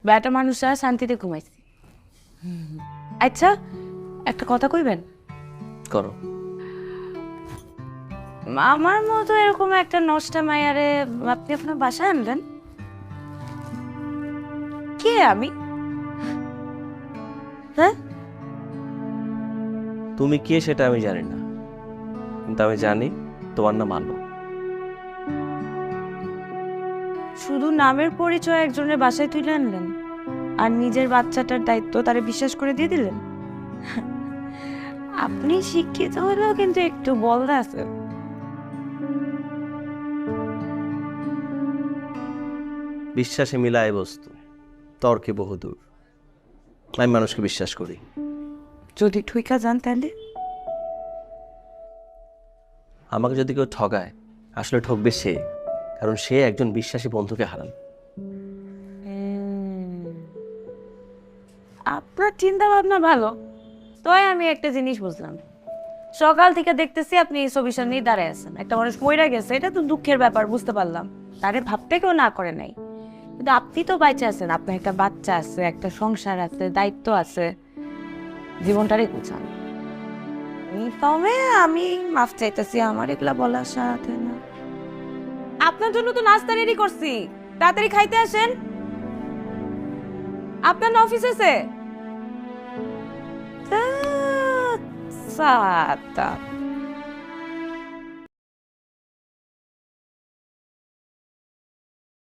বেটা মানুষরা শান্তিতে ঘুমাইছি। আচ্ছা একটা কথা কইবেন? করো। আমার মতো এরকম একটা নষ্টা মায়ারে আপনি আপনার বাসায় আনলেন? কে আমি? হ্যাঁ, তুমি কে সেটা আমি জানি না, কিন্তু আমি জানি তোমার নাম আলো। শুধু নামের পরিচয় একজনের বাসায় তুলে আনলেন আর নিজের বাচ্চাটার দায়িত্ব তারে বিশ্বাস করে দিয়ে দিলেন। আপনি শিক্ষিত হলেও কিন্তু একটু বলদা আছে। বিশ্বাসে মিলায় বস্তু, তর্কে বহুদূর। আমি মানুষকে বিশ্বাস করি। যদি ঠুইকা যান তাহলে? আমাকে যদি কেউ ঠগায়, আসলে ঠকবে সে, কারণ সে একজন বিশ্বাসী বন্ধুকে হারান। আপনার চিন্তা ভাবনা ভালো, তবে আমি একটা জিনিস বুঝলাম। সকাল থেকে দেখতেছি আপনি এই ছবির সামনেই দাঁড়ায় আছেন। একটা মানুষ মইরা গেছে, এটা তো দুঃখের ব্যাপার, বুঝতে পারলাম। তারে ভাবতে কেউ না করে নাই, কিন্তু আপনি তো বাইচে আছেন, আপনার একটা বাচ্চা আছে, একটা সংসার আছে, দায়িত্ব আছে, জীবনটারে গুছান। তবে আমি মাফ চাইতেছি, আমার এগুলা বলার সাথে না। আপনার জন্য তো নাস্তা রেডি করছি, তাড়াতাড়ি খাইতে আসেন। আপনার না অফিস আছে? তা,